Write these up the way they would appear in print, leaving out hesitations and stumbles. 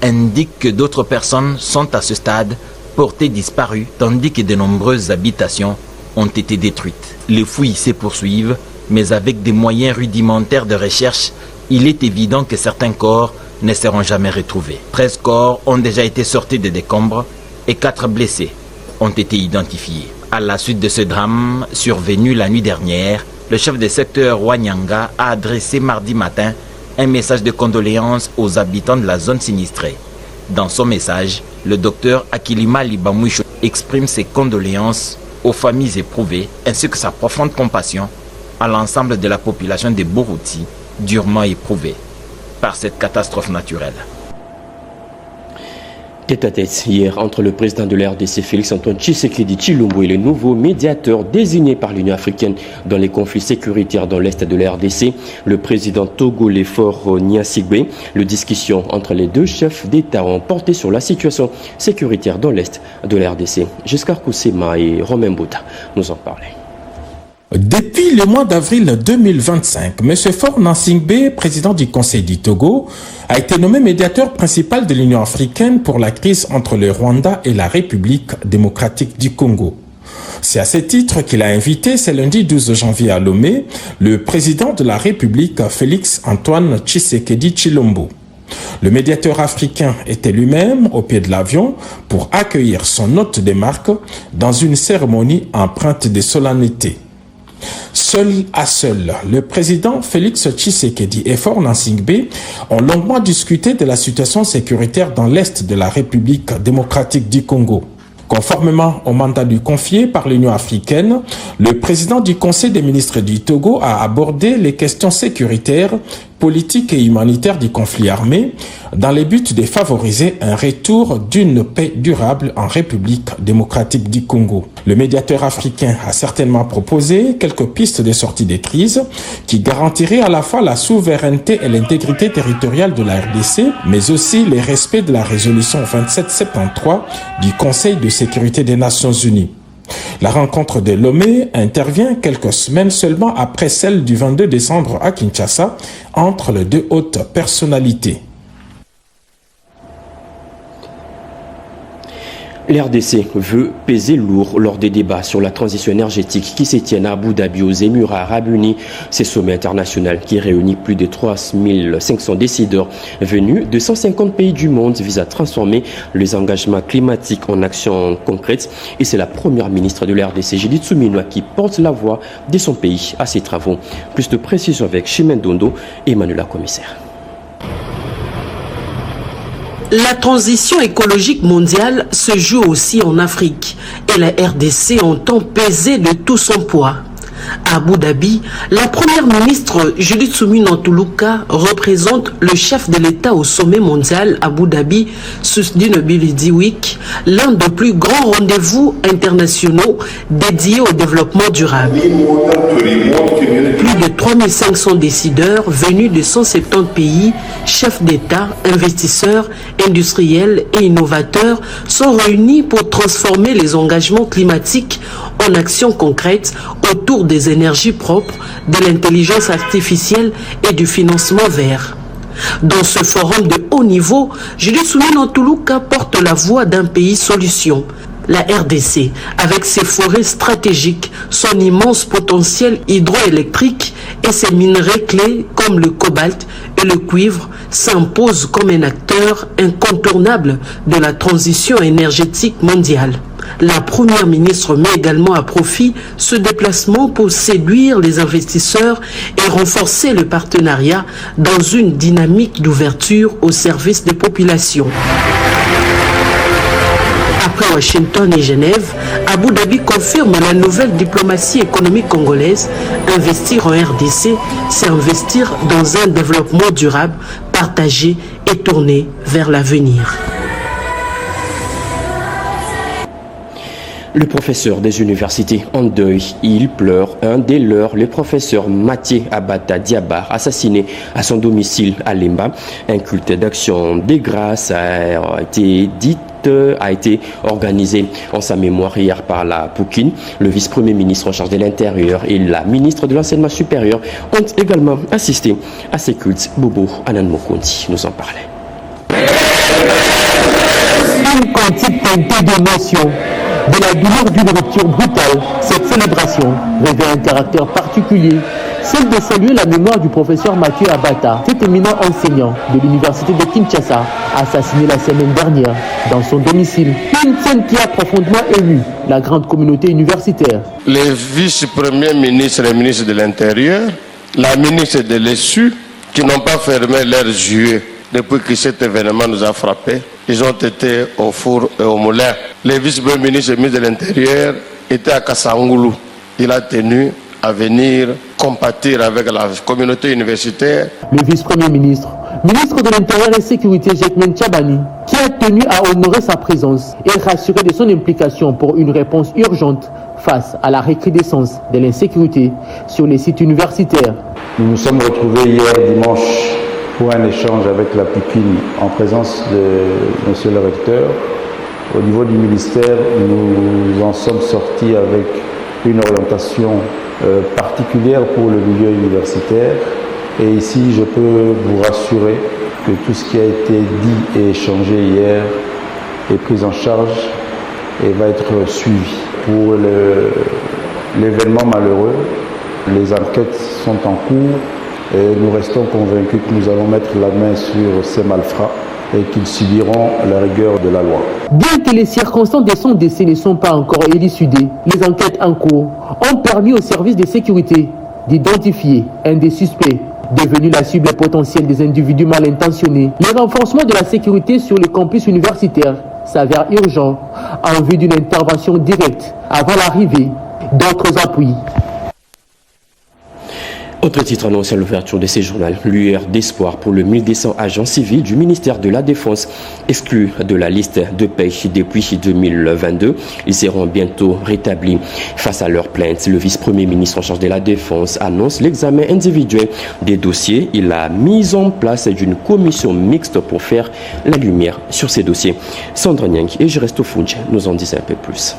indique que d'autres personnes sont à ce stade portées disparues, tandis que de nombreuses habitations ont été détruites. Les fouilles se poursuivent, mais avec des moyens rudimentaires de recherche, il est évident que certains corps ne seront jamais retrouvés. 13 corps ont déjà été sortis des décombres et 4 blessés ont été identifiés. À la suite de ce drame survenu la nuit dernière, le chef de secteur Wanyanga a adressé mardi matin un message de condoléances aux habitants de la zone sinistrée. Dans son message, le docteur Akilima Libamoucho exprime ses condoléances aux familles éprouvées ainsi que sa profonde compassion à l'ensemble de la population de Borouti, durement éprouvée par cette catastrophe naturelle. Tête-à-tête hier entre le président de la RDC Félix-Antoine Tshisekedi Tshilombo et le nouveau médiateur désigné par l'Union africaine dans les conflits sécuritaires dans l'est de la RDC, le président togolais Faure Gnassingbé. Les discussions entre les deux chefs d'État ont porté sur la situation sécuritaire dans l'est de la RDC. Giscard Koussema et Romain Bouta nous en parlaient. Depuis le mois d'avril 2025, M. Faure Gnassingbé, président du Conseil du Togo, a été nommé médiateur principal de l'Union africaine pour la crise entre le Rwanda et la République démocratique du Congo. C'est à ce titre qu'il a invité, ce lundi 12 janvier à Lomé, le président de la République, Félix-Antoine Tshisekedi Tshilombo. Le médiateur africain était lui-même au pied de l'avion pour accueillir son hôte de marque dans une cérémonie empreinte de solennité. Seul à seul, le président Félix Tshisekedi et Faure Gnassingbé ont longuement discuté de la situation sécuritaire dans l'est de la République démocratique du Congo. Conformément au mandat lui confié par l'Union africaine, le président du Conseil des ministres du Togo a abordé les questions sécuritaires, politiques et humanitaires du conflit armé dans le but de favoriser un retour d'une paix durable en République démocratique du Congo. Le médiateur africain a certainement proposé quelques pistes de sortie de crise qui garantiraient à la fois la souveraineté et l'intégrité territoriale de la RDC, mais aussi le respect de la résolution 2773 du Conseil de sécurité des Nations Unies. La rencontre de Lomé intervient quelques semaines seulement après celle du 22 décembre à Kinshasa entre les deux hautes personnalités. L'RDC veut peser lourd lors des débats sur la transition énergétique qui se tiennent à Abu Dhabi aux Émirats Arabes Unis. Ces sommets international qui réunit plus de 3500 décideurs venus de 150 pays du monde vise à transformer les engagements climatiques en actions concrètes. Et c'est la première ministre de l'RDC, Judith Suminwa, qui porte la voix de son pays à ces travaux. Plus de précisions avec Chimène Dondo et Emmanuela Commissaire. La transition écologique mondiale se joue aussi en Afrique et la RDC entend peser de tout son poids. À Abu Dhabi, la première ministre Judith Suminwa représente le chef de l'État au sommet mondial Abu Dhabi Sustainability Week, l'un des plus grands rendez-vous internationaux dédiés au développement durable. Plus de 3500 décideurs venus de 170 pays, chefs d'État, investisseurs, industriels et innovateurs sont réunis pour transformer les engagements climatiques en actions concrètes autour des énergies propres, de l'intelligence artificielle et du financement vert. Dans ce forum de haut niveau, Judith Suminwa porte la voix d'un pays solution. La RDC, avec ses forêts stratégiques, son immense potentiel hydroélectrique et ses minerais clés comme le cobalt et le cuivre, s'impose comme un acteur incontournable de la transition énergétique mondiale. La première ministre met également à profit ce déplacement pour séduire les investisseurs et renforcer le partenariat dans une dynamique d'ouverture au service des populations. Après Washington et Genève, Abu Dhabi confirme la nouvelle diplomatie économique congolaise. Investir en RDC, c'est investir dans un développement durable, partagé et tourné vers l'avenir. Le professeur des universités en deuil, il pleure un des leurs, le professeur Mathieu Abata Diabar, assassiné à son domicile à Lemba. Un culte d'action des grâces a été organisé en sa mémoire hier par la Poukine. Le vice-premier ministre en charge de l'Intérieur et la ministre de l'Enseignement supérieur ont également assisté à ces cultes. Bobo Anan Mokondi nous en parlait. Un cantique teinté d'émotion. De la douleur d'une rupture brutale, cette célébration revêt un caractère particulier, celle de saluer la mémoire du professeur Mathieu Abata, cet éminent enseignant de l'université de Kinshasa, assassiné la semaine dernière dans son domicile. Une scène qui a profondément ému la grande communauté universitaire. Les vice-premiers ministres et ministres de l'Intérieur, la ministre de l'ESU, qui n'ont pas fermé leurs yeux depuis que cet événement nous a frappés, ils ont été au four et au moulin. Le vice-premier ministre et ministre de l'Intérieur était à Kassangoulou. Il a tenu à venir compatir avec la communauté universitaire. Le vice-premier ministre, ministre de l'Intérieur et Sécurité, Jekmen Tchabani, qui a tenu à honorer sa présence et rassurer de son implication pour une réponse urgente face à la recrudescence de l'insécurité sur les sites universitaires. Nous nous sommes retrouvés hier dimanche pour un échange avec la Pikine en présence de monsieur le recteur. Au niveau du ministère, nous en sommes sortis avec une orientation particulière pour le milieu universitaire. Et ici, je peux vous rassurer que tout ce qui a été dit et échangé hier est pris en charge et va être suivi. Pour l'événement malheureux, les enquêtes sont en cours. Et nous restons convaincus que nous allons mettre la main sur ces malfrats et qu'ils subiront la rigueur de la loi. Bien que les circonstances de son décès ne sont pas encore élucidées, les enquêtes en cours ont permis aux services de sécurité d'identifier un des suspects devenu la cible potentielle des individus mal intentionnés. Le renforcement de la sécurité sur le campus universitaire s'avère urgent en vue d'une intervention directe avant l'arrivée d'autres appuis. Autre titre annoncé à l'ouverture de ces journaux, lueur d'espoir pour le 1200 agents civils du ministère de la Défense exclus de la liste de paie depuis 2022. Ils seront bientôt rétablis. Face à leurs plaintes, le vice-premier ministre en charge de la Défense annonce l'examen individuel des dossiers et la mise en place d'une commission mixte pour faire la lumière sur ces dossiers. Sandra Nyang et Jeresto Funch nous en disent un peu plus.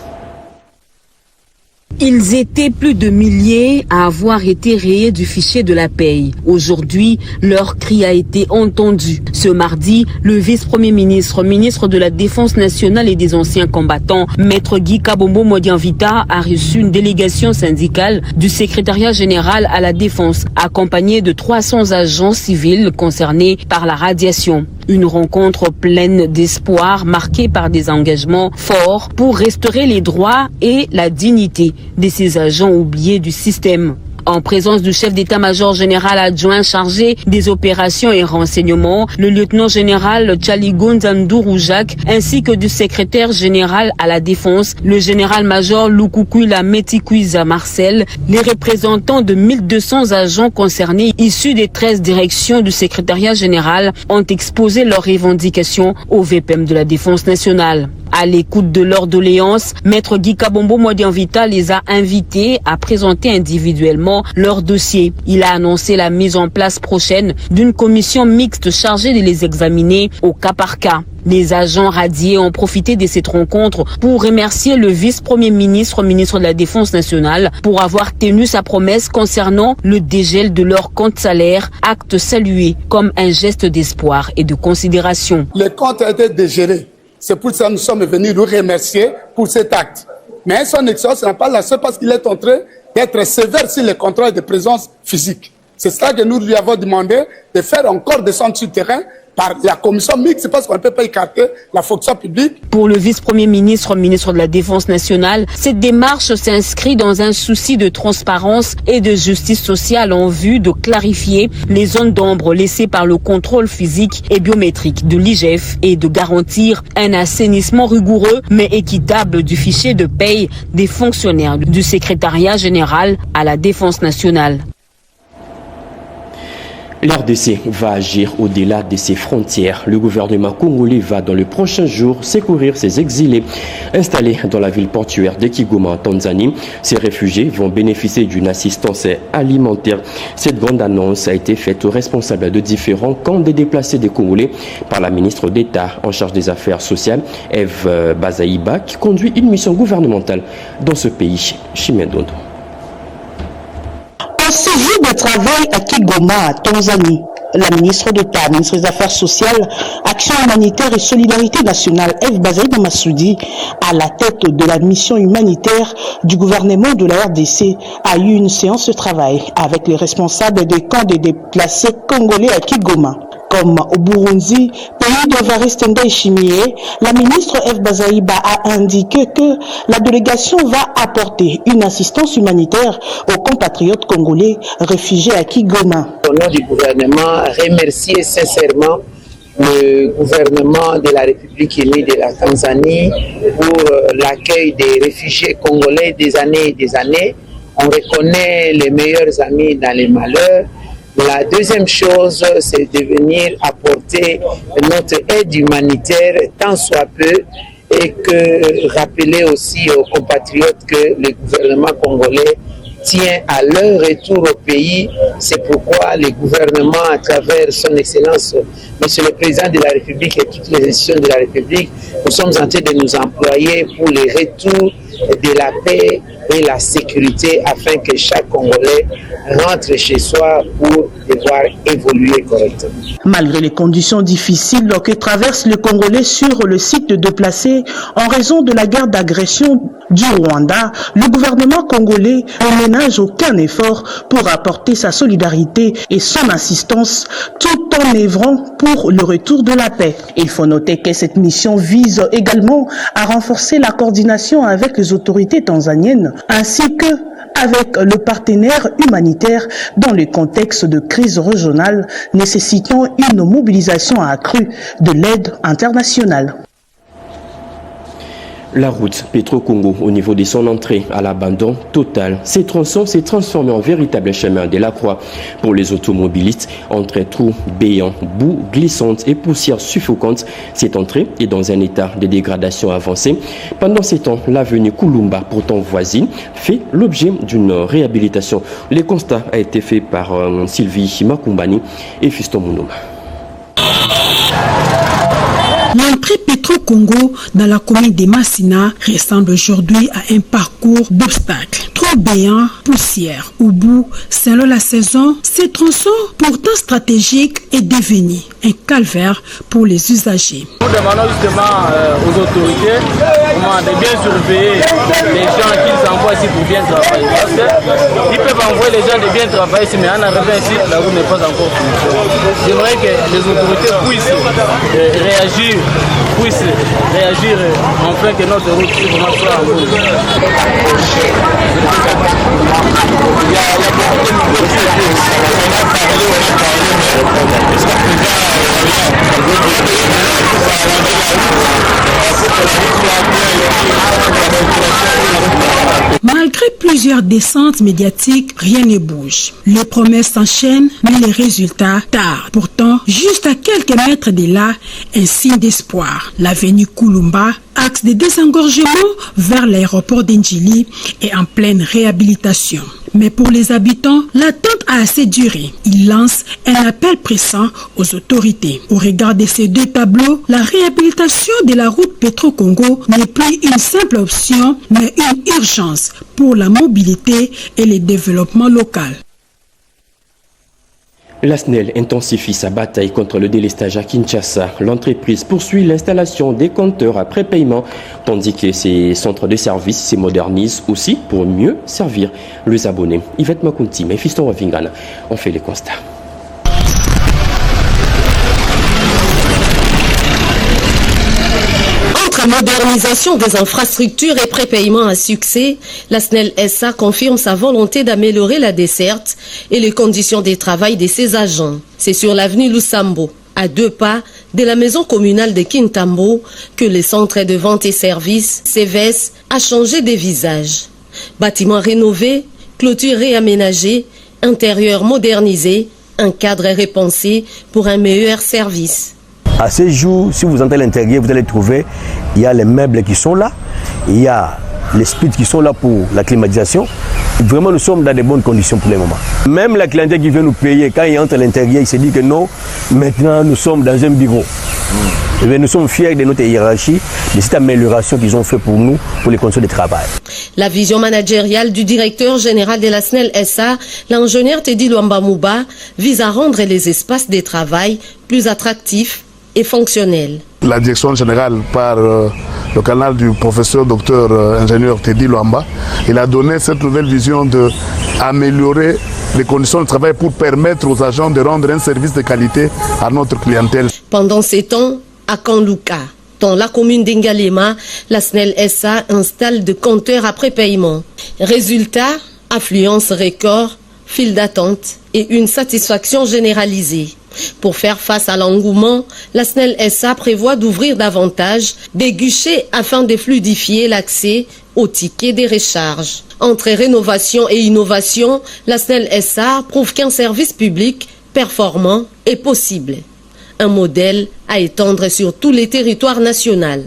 Ils étaient plus de milliers à avoir été rayés du fichier de la paye. Aujourd'hui, leur cri a été entendu. Ce mardi, le vice-premier ministre, ministre de la Défense nationale et des anciens combattants, Maître Guy Kabombo Modianvita, a reçu une délégation syndicale du secrétariat général à la Défense, accompagnée de 300 agents civils concernés par la radiation. Une rencontre pleine d'espoir, marquée par des engagements forts pour restaurer les droits et la dignité de ces agents oubliés du système. En présence du chef d'état-major général adjoint chargé des opérations et renseignements, le lieutenant-général Tchaligoun Zandourou Jacques, ainsi que du secrétaire général à la Défense, le général-major Lukukuila Metikuiza Marcel, les représentants de 1200 agents concernés issus des 13 directions du secrétariat général ont exposé leurs revendications au VPM de la Défense nationale. À l'écoute de leurs doléances, Maître Guy Kabombo Modianvita les a invités à présenter individuellement leur dossier. Il a annoncé la mise en place prochaine d'une commission mixte chargée de les examiner au cas par cas. Les agents radiés ont profité de cette rencontre pour remercier le vice-premier ministre, ministre de la Défense nationale, pour avoir tenu sa promesse concernant le dégel de leur compte salaire, acte salué comme un geste d'espoir et de considération. Le compte a été dégélé. C'est pour ça que nous sommes venus nous remercier pour cet acte. Mais son excellence n'est pas la seule parce qu'il est en train d'être sévère sur les contrôles de présence physique. C'est ça que nous lui avons demandé de faire encore descendre sur le terrain par la commission mixte parce qu'on ne peut pas écarter la fonction publique. Pour le vice-premier ministre, ministre de la Défense nationale, cette démarche s'inscrit dans un souci de transparence et de justice sociale en vue de clarifier les zones d'ombre laissées par le contrôle physique et biométrique de l'IGF et de garantir un assainissement rigoureux mais équitable du fichier de paye des fonctionnaires du secrétariat général à la Défense nationale. L'RDC va agir au-delà de ses frontières. Le gouvernement congolais va dans les prochains jours secourir ses exilés installés dans la ville portuaire de Kigoma en Tanzanie. Ces réfugiés vont bénéficier d'une assistance alimentaire. Cette grande annonce a été faite aux responsables de différents camps de déplacés des Congolais par la ministre d'État en charge des affaires sociales, Eve Bazaïba, qui conduit une mission gouvernementale dans ce pays. Chimendondo. En séjour de travail à Kigoma, Tanzanie, La ministre d'État, ministre des Affaires sociales, Action humanitaire et solidarité nationale, Eve Bazaïba Massoudi, à la tête de la mission humanitaire du gouvernement de la RDC, a eu une séance de travail avec les responsables des camps des déplacés congolais à Kigoma. Comme au Burundi, pays d'Evariste Ndayishimiye, la ministre Eve Bazaïba a indiqué que la délégation va apporter une assistance humanitaire aux compatriotes congolais réfugiés à Kigoma. Au nom du gouvernement, remercier sincèrement le gouvernement de la République unie de la Tanzanie pour l'accueil des réfugiés congolais des années et des années. On reconnaît les meilleurs amis dans les malheurs. La deuxième chose, c'est de venir apporter notre aide humanitaire tant soit peu et que rappeler aussi aux compatriotes que le gouvernement congolais tient à leur retour au pays. C'est pourquoi le gouvernement, à travers son Excellence, Monsieur le Président de la République et toutes les institutions de la République, nous sommes en train de nous employer pour le retour de la paix et la sécurité afin que chaque Congolais rentre chez soi pour devoir évoluer correctement. Malgré les conditions difficiles que traverse le Congolais sur le site de déplacés en raison de la guerre d'agression du Rwanda, le gouvernement congolais ne ménage aucun effort pour apporter sa solidarité et son assistance tout en œuvrant pour le retour de la paix. Il faut noter que cette mission vise également à renforcer la coordination avec les autorités tanzaniennes ainsi que avec le partenaire humanitaire dans le contexte de crise régionale nécessitant une mobilisation accrue de l'aide internationale. La route Petro-Congo, au niveau de son entrée à l'abandon total, ces tronçons s'est transformé en véritable chemin de la croix pour les automobilistes. Entre trous béants, boue glissante et poussière suffocante, cette entrée est dans un état de dégradation avancée. Pendant ces temps, l'avenue Kulumba, pourtant voisine, fait l'objet d'une réhabilitation. Le constat a été fait par Sylvie Makumbani et Fiston Mounoma. L'entrée Petro-Congo dans la commune de Massina ressemble aujourd'hui à un parcours d'obstacles. Trop béants, poussière ou boue, selon la saison, ces tronçons pourtant stratégiques est devenu un calvaire pour les usagers. Nous demandons justement aux autorités de bien surveiller les gens qu'ils envoient ici pour bien travailler. Parce qu'ils peuvent envoyer les gens de bien travailler ici, mais en arrivant ici, la route n'est pas encore finie. J'aimerais que les autorités puissent réagir afin que notre route soit en route. Malgré plusieurs descentes médiatiques, rien ne bouge. Les promesses s'enchaînent, mais les résultats tardent. Pourtant, juste à quelques mètres de là, un signe d'espoir. L'avenue Kulumba, axe de désengorgement vers l'aéroport d'Indjili, est en pleine réhabilitation. Mais pour les habitants, l'attente a assez duré. Ils lancent un appel pressant aux autorités. Au regard de ces deux tableaux, la réhabilitation de la route Petro-Congo n'est plus une simple option, mais une urgence pour la mobilité et le développement local. La SNEL intensifie sa bataille contre le délestage à Kinshasa. L'entreprise poursuit l'installation des compteurs après paiement, tandis que ses centres de services se modernisent aussi pour mieux servir les abonnés. Yvette Makunti et Fiston Wavingana ont fait les constats. Modernisation des infrastructures et prépaiement à succès, la SNEL SA confirme sa volonté d'améliorer la desserte et les conditions de travail de ses agents. C'est sur l'avenue Lusambo, à 2 pas de la maison communale de Kintambo, que le centre de vente et services, CVS, a changé de visage. Bâtiment rénové, clôture réaménagée, intérieur modernisé, un cadre repensé pour un meilleur service. À ce jour, si vous entrez à l'intérieur, vous allez trouver, il y a les meubles qui sont là, il y a les spits qui sont là pour la climatisation. Vraiment, nous sommes dans de bonnes conditions pour le moment. Même la clientèle qui vient nous payer, quand il entre à l'intérieur, il se dit que non, maintenant nous sommes dans un bureau. Mais nous sommes fiers de notre hiérarchie, de cette amélioration qu'ils ont fait pour nous, pour les conditions de travail. La vision managériale du directeur général de la SNEL SA, l'ingénieur Teddy Luamba Mouba, vise à rendre les espaces de travail plus attractifs et fonctionnels. La direction générale, par le canal du professeur docteur ingénieur Teddy Luamba, il a donné cette nouvelle vision d'améliorer les conditions de travail pour permettre aux agents de rendre un service de qualité à notre clientèle. Pendant ces temps, à Kanlouka, dans la commune d'Ingalema, la SNEL SA installe des compteurs après paiement. Résultat, affluence record, file d'attente et une satisfaction généralisée. Pour faire face à l'engouement, la SNEL SA prévoit d'ouvrir davantage des guichets afin de fluidifier l'accès aux tickets de recharge. Entre rénovation et innovation, la SNEL SA prouve qu'un service public performant est possible. Un modèle à étendre sur tous les territoires nationaux.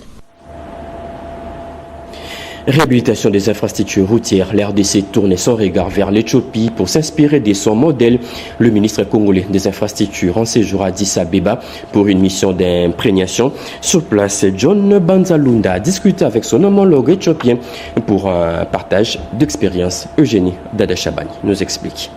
Réhabilitation des infrastructures routières, l'RDC tourne son regard vers l'Éthiopie pour s'inspirer de son modèle. Le ministre congolais des infrastructures en séjour à Addis Abeba pour une mission d'imprégnation. Sur place, John Banzalunda a discuté avec son homologue éthiopien pour un partage d'expérience. Eugénie Dadachabani nous explique.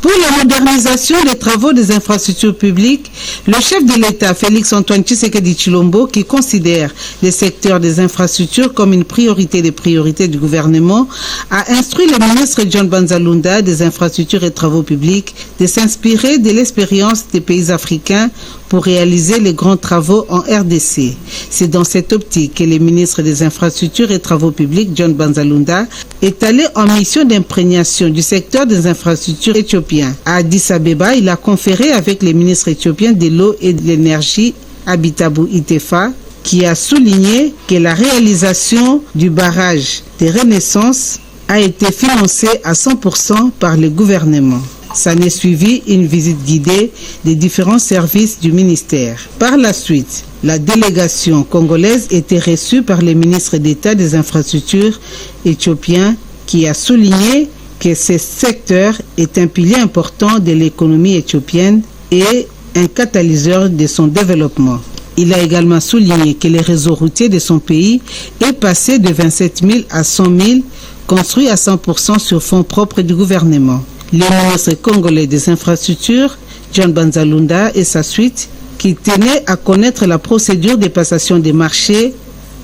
Pour la modernisation des travaux des infrastructures publiques, le chef de l'État, Félix-Antoine Tshisekedi Tshilombo, qui considère le secteur des infrastructures comme une priorité des priorités du gouvernement, a instruit le ministre John Banzalunda des infrastructures et travaux publics de s'inspirer de l'expérience des pays africains pour réaliser les grands travaux en RDC. C'est dans cette optique que le ministre des infrastructures et travaux publics, John Banzalunda, est allé en mission d'imprégnation du secteur des infrastructures éthiopiens. À Addis Abeba, il a conféré avec le ministre éthiopien de l'eau et de l'énergie, Abitabou Itefa, qui a souligné que la réalisation du barrage de Renaissance a été financée à 100% par le gouvernement. S'en est suivi une visite guidée des différents services du ministère. Par la suite, la délégation congolaise était reçue par le ministre d'État des infrastructures éthiopien qui a souligné que ce secteur est un pilier important de l'économie éthiopienne et un catalyseur de son développement. Il a également souligné que le réseau routier de son pays est passé de 27 000 à 100 000, construit à 100% sur fonds propres du gouvernement. Le ministre congolais des infrastructures, John Banzalunda, et sa suite, qui tenait à connaître la procédure de passation des marchés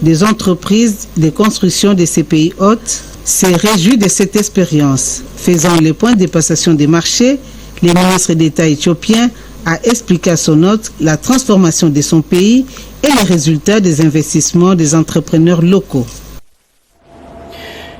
des entreprises de construction de ces pays hôtes, s'est réjoui de cette expérience. Faisant le point de passation des marchés, le ministre d'État éthiopien a expliqué à son hôte la transformation de son pays et les résultats des investissements des entrepreneurs locaux.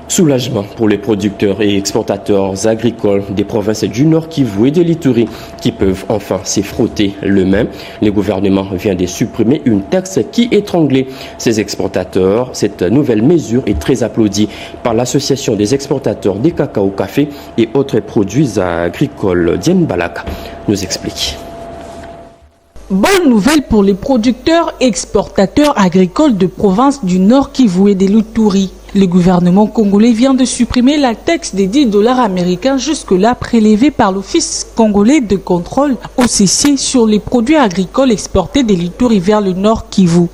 Soulagement pour les producteurs et exportateurs agricoles des provinces du Nord Kivu et de l'Ituri qui peuvent enfin s'y frotter le main. Le gouvernement vient de supprimer une taxe qui étranglait ces exportateurs. Cette nouvelle mesure est très applaudie par l'association des exportateurs des cacao, café et autres produits agricoles. Diane Balak nous explique. Bonne nouvelle pour les producteurs et exportateurs agricoles de provinces du Nord Kivu et de l'Ituri. Le gouvernement congolais vient de supprimer la taxe des $10 américains jusque-là prélevée par l'Office congolais de contrôle OCC sur les produits agricoles exportés de l'Ituri vers le Nord Kivu.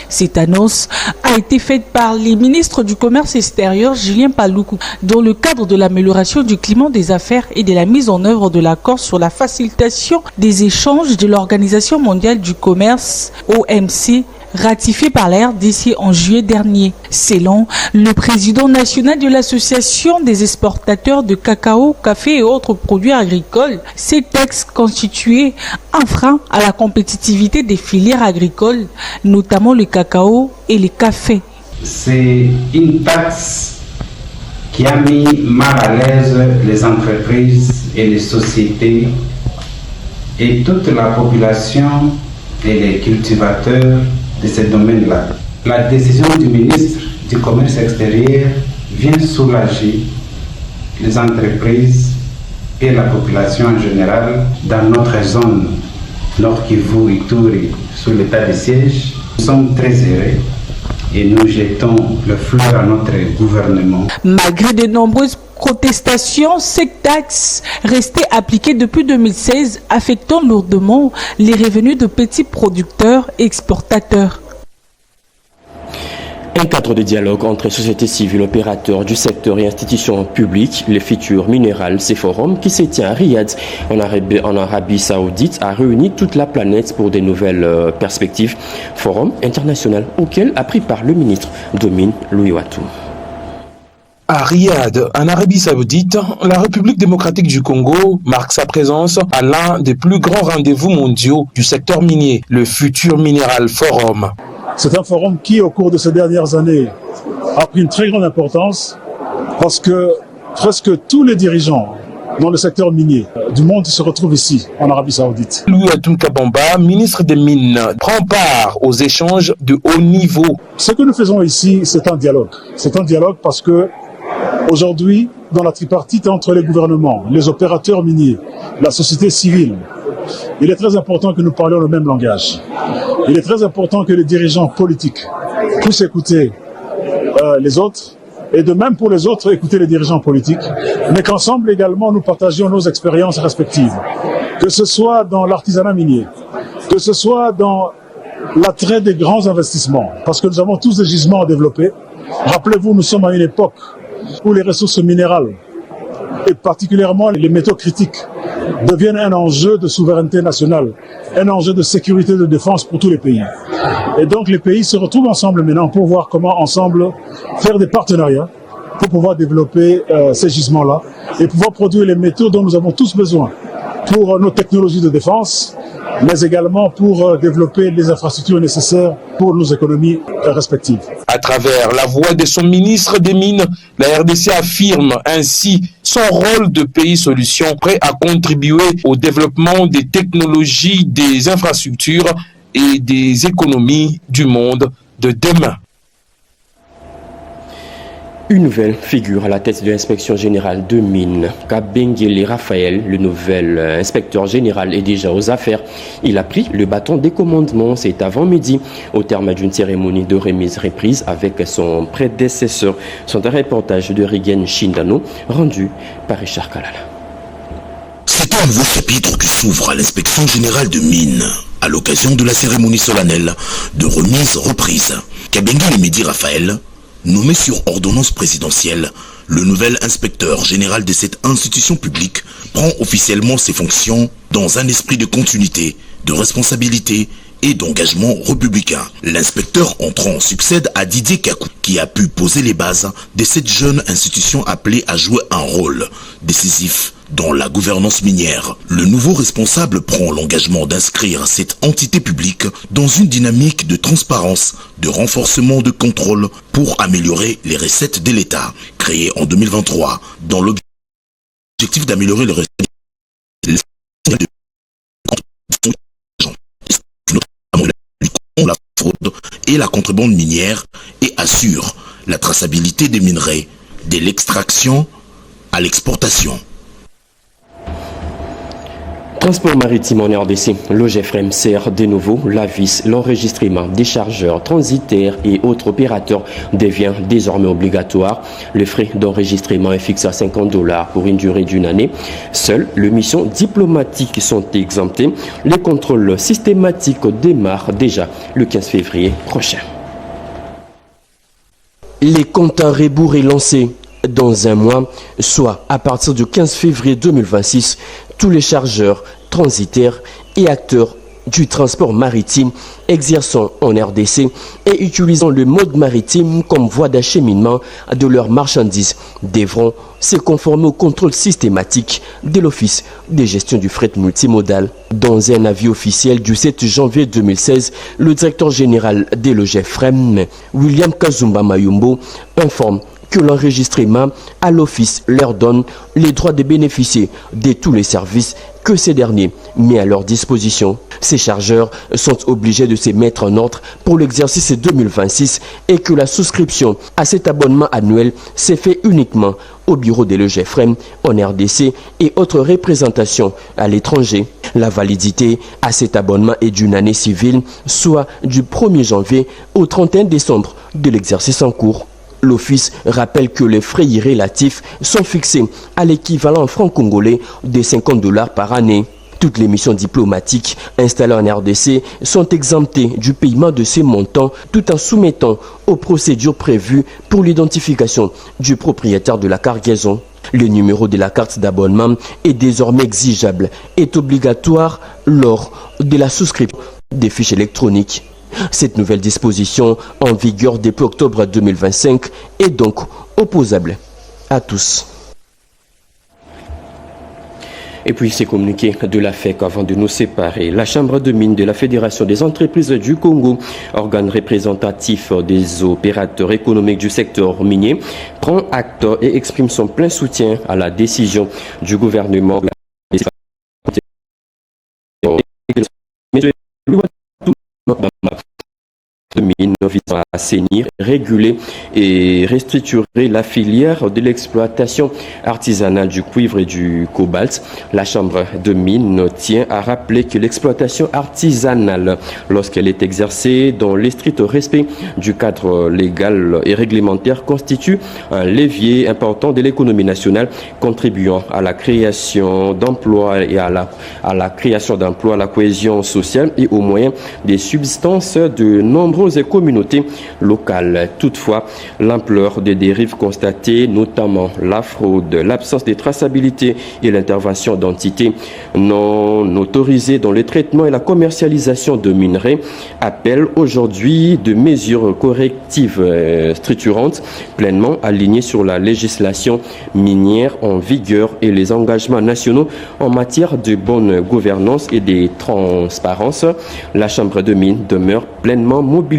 Cette annonce a été faite par les ministres du Commerce extérieur Julien Paluku dans le cadre de l'amélioration du climat des affaires et de la mise en œuvre de l'accord sur la facilitation des échanges de l'Organisation mondiale du commerce OMC ratifié par la RDC en juillet dernier. Selon le président national de l'association des exportateurs de cacao, café et autres produits agricoles, ces textes constituaient un frein à la compétitivité des filières agricoles, notamment le cacao et le café. C'est une taxe qui a mis mal à l'aise les entreprises et les sociétés et toute la population et les cultivateurs de ce domaine-là. La décision du ministre du Commerce extérieur vient soulager les entreprises et la population en général dans notre zone Nord Kivu, Ituri, sous l'état de siège. Nous sommes très heureux et nous jetons le fleur à notre gouvernement. Malgré de nombreuses protestations, cette taxe restait appliquée depuis 2016, affectant lourdement les revenus de petits producteurs et exportateurs. Un cadre de dialogue entre sociétés civiles, opérateurs du secteur et institutions publiques, le futur minéral, ces forums qui se tient à Riyad, en Arabie Saoudite, a réuni toute la planète pour de nouvelles perspectives. Forum international auquel a pris part le ministre des Mines, Louis Watou. À Riyad, en Arabie Saoudite, la République démocratique du Congo marque sa présence à l'un des plus grands rendez-vous mondiaux du secteur minier, le Futur Mineral Forum. C'est un forum qui, au cours de ces dernières années, a pris une très grande importance parce que presque tous les dirigeants dans le secteur minier du monde se retrouvent ici, en Arabie Saoudite. Louis Watou Kabamba, ministre des Mines, prend part aux échanges de haut niveau. Ce que nous faisons ici, c'est un dialogue. C'est un dialogue parce que aujourd'hui, dans la tripartite entre les gouvernements, les opérateurs miniers, la société civile, il est très important que nous parlions le même langage. Il est très important que les dirigeants politiques puissent écouter les autres, et de même pour les autres, écouter les dirigeants politiques, mais qu'ensemble également nous partagions nos expériences respectives. Que ce soit dans l'artisanat minier, que ce soit dans l'attrait des grands investissements, parce que nous avons tous des gisements à développer. Rappelez-vous, nous sommes à une époque où les ressources minérales, et particulièrement les métaux critiques, deviennent un enjeu de souveraineté nationale, un enjeu de sécurité et de défense pour tous les pays. Et donc les pays se retrouvent ensemble maintenant pour voir comment ensemble faire des partenariats pour pouvoir développer ces gisements-là et pouvoir produire les métaux dont nous avons tous besoin pour nos technologies de défense, mais également pour développer les infrastructures nécessaires pour nos économies respectives. À travers la voix de son ministre des Mines, la RDC affirme ainsi son rôle de pays solution prêt à contribuer au développement des technologies, des infrastructures et des économies du monde de demain. Une nouvelle figure à la tête de l'inspection générale de mines. Kabengele Raphaël, le nouvel inspecteur général, est déjà aux affaires. Il a pris le bâton des commandements cet avant-midi au terme d'une cérémonie de remise-reprise avec son prédécesseur. C'est un reportage de Rigen Shindano rendu par Richard Kalala. C'est un nouveau chapitre qui s'ouvre à l'inspection générale de mines à l'occasion de la cérémonie solennelle de remise-reprise. Kabengele Mehdi Raphaël, nommé sur ordonnance présidentielle, le nouvel inspecteur général de cette institution publique prend officiellement ses fonctions dans un esprit de continuité, de responsabilité et d'engagement républicain. L'inspecteur entrant succède à Didier Kakou, qui a pu poser les bases de cette jeune institution appelée à jouer un rôle décisif dans la gouvernance minière. Le nouveau responsable prend l'engagement d'inscrire cette entité publique dans une dynamique de transparence, de renforcement de contrôle pour améliorer les recettes de l'État. Créé en 2023 dans l'objectif d'améliorer le recette la fraude et la contrebande minière et assure la traçabilité des minerais, de l'extraction à l'exportation. Transport maritime en RDC, l'OGFREM sert de nouveau la vis. L'enregistrement des chargeurs transitaires et autres opérateurs devient désormais obligatoire. Les frais d'enregistrement est fixé à $50 pour une durée d'une année. Seules les missions diplomatiques sont exemptées. Les contrôles systématiques démarrent déjà le 15 février prochain. Les comptes à rebours est lancé dans un mois, soit à partir du 15 février 2026, tous les chargeurs, transitaires et acteurs du transport maritime exerçant en RDC et utilisant le mode maritime comme voie d'acheminement de leurs marchandises devront se conformer au contrôle systématique de l'Office de gestion du fret multimodal. Dans un avis officiel du 7 janvier 2016, le directeur général de l'OGFREM, William Kazumba Mayumbo, informe que l'enregistrement à l'office leur donne les droits de bénéficier de tous les services que ces derniers mis à leur disposition. Ces chargeurs sont obligés de se mettre en ordre pour l'exercice 2026 et que la souscription à cet abonnement annuel s'est fait uniquement au bureau des LGFREM en RDC et autres représentations à l'étranger. La validité à cet abonnement est d'une année civile, soit du 1er janvier au 31 décembre de l'exercice en cours. L'Office rappelle que les frais relatifs sont fixés à l'équivalent franc congolais de $50 par année. Toutes les missions diplomatiques installées en RDC sont exemptées du paiement de ces montants tout en soumettant aux procédures prévues pour l'identification du propriétaire de la cargaison. Le numéro de la carte d'abonnement est désormais exigeable et est obligatoire lors de la souscription des fiches électroniques. Cette nouvelle disposition, en vigueur depuis octobre 2025, est donc opposable à tous. Et puis ces communiqués de la FEC avant de nous séparer. La Chambre de mines de la Fédération des entreprises du Congo, organe représentatif des opérateurs économiques du secteur minier, prend acte et exprime son plein soutien à la décision du gouvernement de mines visant à assainir, réguler et restructurer la filière de l'exploitation artisanale du cuivre et du cobalt. La Chambre de mines tient à rappeler que l'exploitation artisanale, lorsqu'elle est exercée dans le strict respect du cadre légal et réglementaire, constitue un levier important de l'économie nationale, contribuant à la création d'emplois et à la création d'emplois, à la cohésion sociale et aux moyens des subsistances de nombreuses communautés locales. Toutefois, l'ampleur des dérives constatées, notamment la fraude, l'absence de traçabilité et l'intervention d'entités non autorisées dans le traitement et la commercialisation de minerais, appellent aujourd'hui de mesures correctives structurantes, pleinement alignées sur la législation minière en vigueur et les engagements nationaux en matière de bonne gouvernance et de transparence. La Chambre de mines demeure pleinement mobilisée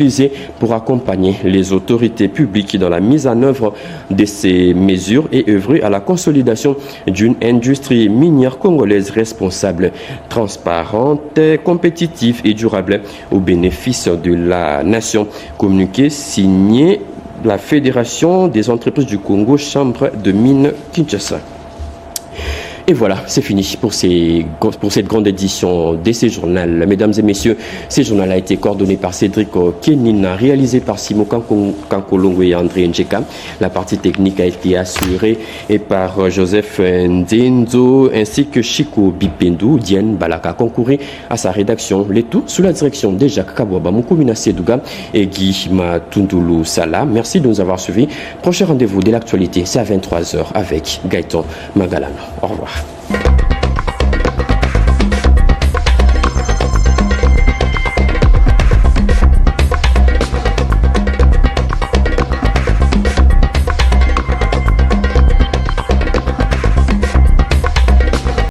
pour accompagner les autorités publiques dans la mise en œuvre de ces mesures et œuvrer à la consolidation d'une industrie minière congolaise responsable, transparente, compétitive et durable au bénéfice de la nation. Communiqué signé la Fédération des entreprises du Congo, Chambre de mines Kinshasa. Et voilà, c'est fini pour cette grande édition de ces journaux. Mesdames et messieurs, ce journal a été coordonné par Cédric Kenina, réalisé par Simon Kankolongo et André Njeka. La partie technique a été assurée par Joseph Nzenzo ainsi que Chico Bipendou. Diane Balaka concouru à sa rédaction. Le tout sous la direction de Jacques Kabouaba, Moukoumina Sedouga et Guy Matundulu Sala. Merci de nous avoir suivis. Prochain rendez-vous de l'actualité, c'est à 23h avec Gaëtan Magalano. Au revoir.